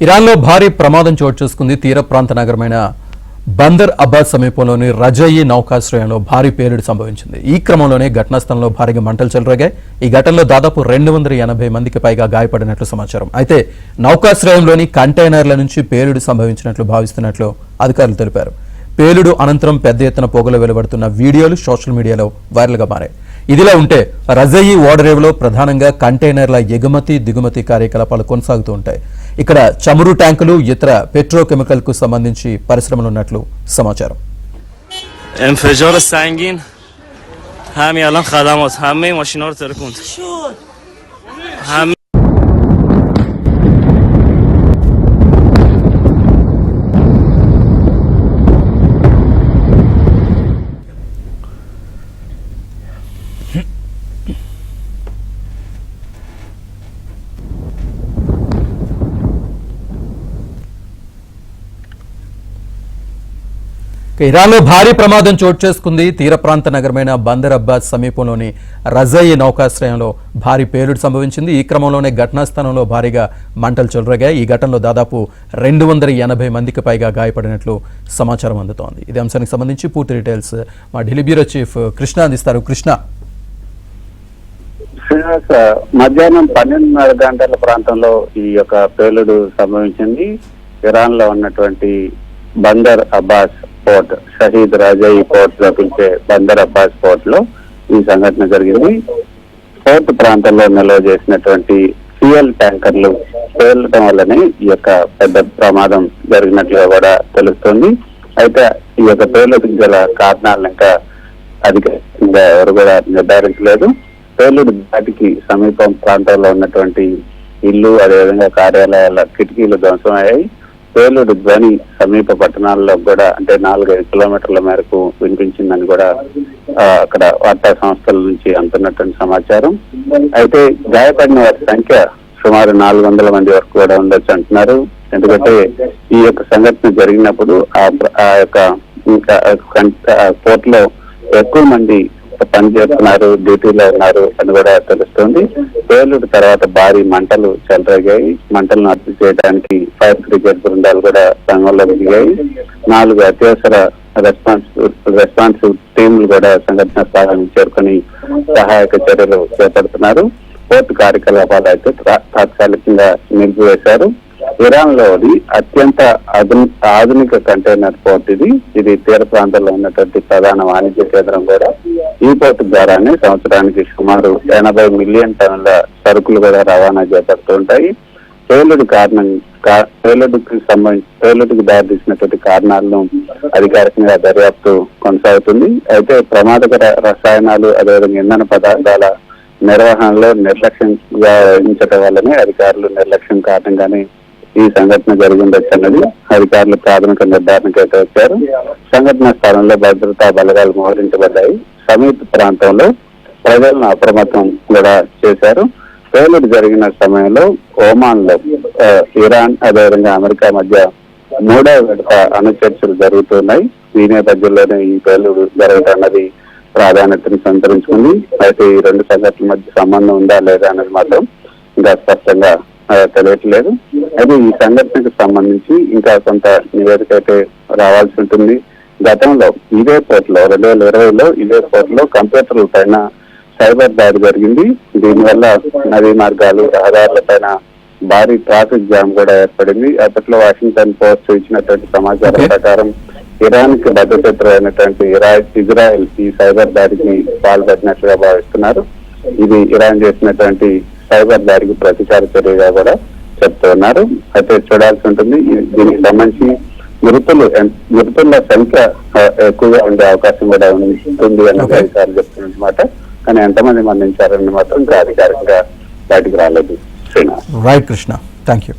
ఇరాన్లో భారీ ప్రమాదం చోటు చేసుకుంది. తీర ప్రాంత నగరమైన బందర్ అబ్బాస్ సమీపంలోని రజాయి నౌకాశ్రయంలో భారీ పేలుడు సంభవించింది. ఈ క్రమంలోనే ఘటనా స్థలంలో భారీగా మంటలు చెలరేగాయి. ఈ ఘటనలో దాదాపు 280 మందికి పైగా గాయపడినట్లు సమాచారం. అయితే నౌకాశ్రయంలోని కంటైనర్ల నుంచి పేలుడు సంభవించినట్లు భావిస్తున్నట్లు అధికారులు తెలిపారు. పేలుడు అనంతరం పెద్ద ఎత్తున పొగలు వెలువడుతున్న వీడియోలు సోషల్ మీడియాలో వైరల్గా మారాయి. ఇదిలా ఉంటే రజాయి ఓడరేవులో ప్రధానంగా కంటైనర్ల ఎగుమతి దిగుమతి కార్యకలాపాలు కొనసాగుతూ ఉంటాయి. ఇక్కడ చమురు ట్యాంకులు ఇతర పెట్రోకెమికల్ కు సంబంధించి పరిశ్రమలు ఉన్నట్లు సమాచారం. انفجار سنگین همین الان خدمات همه ماشینا رو ترکوند. ఇరాన్లో భారీ ప్రమాదం చోటు చేసుకుంది. తీర ప్రాంత నగరమైన బందర్ అబ్బాస్ సమీపంలోని రజాయి నౌకాశ్రయంలో భారీ పేలుడు సంభవించింది. ఈ క్రమంలోనే ఘటనా స్థలంలో భారీగా మంటలు చెలరేగాయి. ఈ ఘటనలో దాదాపు 280 మందికి పైగా గాయపడినట్లు సమాచారం అందుతోంది. ఇదే అంశానికి సంబంధించి పూర్తి డీటెయిల్స్ మా ఢిల్లీ బ్యూరో చీఫ్ కృష్ణ అందిస్తారు. కృష్ణ, మధ్యాహ్నం 12:30 గంటల ప్రాంతంలో ఈ యొక్క పేలుడు సంభవించింది. ఇరాన్ లో ఉన్నటువంటి బందర్ అబ్బాస్ పోర్ట్, షహీద్ రాజాయి పోర్ట్ గా పిలిచే బందర్ అబ్బాస్ పోర్ట్ లో ఈ సంఘటన జరిగింది. పోర్ట్ ప్రాంతంలో నిల్వ చేసినటువంటి ఫ్యూయల్ ట్యాంకర్లు పేలటం వల్లనే ఈ యొక్క పెద్ద ప్రమాదం జరిగినట్లుగా కూడా తెలుస్తుంది. అయితే ఈ యొక్క పేలుడికి గల కారణాలను ఇంకా అధికారికంగా ఎవరు కూడా నిర్ధారించలేదు. పేలుడు దాటికి సమీపం ప్రాంతంలో ఉన్నటువంటి ఇల్లు, అదేవిధంగా కార్యాలయాల కిటికీలు ధ్వంసమయ్యాయి. పేలుడు ధ్వని సమీప పట్టణాల్లో కూడా అంటే 4-5 కిలోమీటర్ల మేరకు వినిపించిందని కూడా అక్కడ వార్తా సంస్థల నుంచి అందుతున్నటువంటి సమాచారం. అయితే గాయపడిన వారి సంఖ్య సుమారు 400 మంది వరకు కూడా ఉండొచ్చు అంటున్నారు. ఎందుకంటే ఈ యొక్క సంఘటన జరిగినప్పుడు ఆ యొక్క ఇంకా పోర్ట్ లో ఎక్కువ మంది పనిచేస్తున్నారు, డ్యూటీలో ఉన్నారు అని కూడా తెలుస్తుంది. పేలుడు తర్వాత భారీ మంటలు చెలరేగాయి. మంటలను అదుపు చేయడానికి ఫైర్ బ్రిగేడ్ బృందాలు కూడా రంగంలోకి దిగాయి. 4 అత్యవసర రెస్పాన్సివ్ టీంలు కూడా సంఘటన స్థలానికి చేరుకుని సహాయక చర్యలు చేపడుతున్నారు. పోర్టు కార్యకలాపాలు అయితే తాత్కాలికంగా నిలిపివేశారు. ఇరాన్ లోని అత్యంత ఆధునిక కంటైనర్ పోర్ట్ ఇది తీర ప్రాంతంలో ఉన్నటువంటి ప్రధాన వాణిజ్య కేంద్రం కూడా. ఈ పోర్టు ద్వారానే సంవత్సరానికి సుమారు 80 మిలియన్ టన్నుల సరుకులు కూడా రవాణా చేపడుతుంటాయి. పేలుడికి దారితీసినటువంటి కారణాలను అధికారికంగా దర్యాప్తు కొనసాగుతుంది. అయితే ప్రమాదకర రసాయనాలు, అదేవిధంగా ఇంధన పదార్థాల నిర్వహణలో నిర్లక్ష్యంగా వహించడం వల్లనే అధికారులు నిర్లక్ష్యం కారణంగానే ఈ సంఘటన జరిగిందొచ్చు అన్నది అధికారులు ప్రాథమిక నిర్ధారణకు అయితే వచ్చారు. సంఘటన స్థలంలో భద్రతా బలగాలు మోహరించబడ్డాయి. సమీప ప్రాంతంలో ప్రజలను అప్రమత్తం కూడా చేశారు. పేలుడు జరిగిన సమయంలో ఒమాన్ లో ఇరాన్ అదేవిధంగా అమెరికా మధ్య 3వ విడత అణుచర్చలు జరుగుతున్నాయి. ఈ నేపథ్యంలోనే ఈ పేలుడు జరగడం అన్నది ప్రాధాన్యతను సంతరించుకుంది. అయితే ఈ 2 సంఘటనల మధ్య సంబంధం ఉందా లేదా అనేది మాత్రం ఇంకా స్పష్టంగా తెలియట్లేదు. అయితే ఈ సంఘటనకు సంబంధించి ఇంకా కొంత నివేదిక అయితే రావాల్సి ఉంటుంది. గతంలో ఇదే పోర్టులో 2020లో ఇదే పోర్టులో కంప్యూటర్ల పైన సైబర్ దాడి జరిగింది. దీనివల్ల నదీ మార్గాలు, రహదారుల పైన భారీ ట్రాఫిక్ జామ్ కూడా ఏర్పడింది. అప్పట్లో వాషింగ్టన్ పోస్ట్ ఇచ్చినటువంటి సమాచారం ప్రకారం ఇరాన్ కి భద్రశత్రు అయినటువంటి ఇజ్రాయెల్ ఈ సైబర్ దాడికి పాల్పడినట్లుగా భావిస్తున్నారు. ఇది ఇరాన్ చేసినటువంటి సైబర్ దాడికి ప్రతీకార చర్యగా కూడా చెప్తున్నారు. అయితే చూడాల్సి ఉంటుంది. దీనికి సంబంధించి మృతుల సంఖ్య ఎక్కువగా ఉండే అవకాశం కూడా ఉంటుంది అన్నది అధికారులు చెప్తున్నమాట. కానీ ఎంతమంది మరణించారని మాత్రం ఇంకా అధికారికంగా బయటకు రాలేదు. Right Krishna, thank you.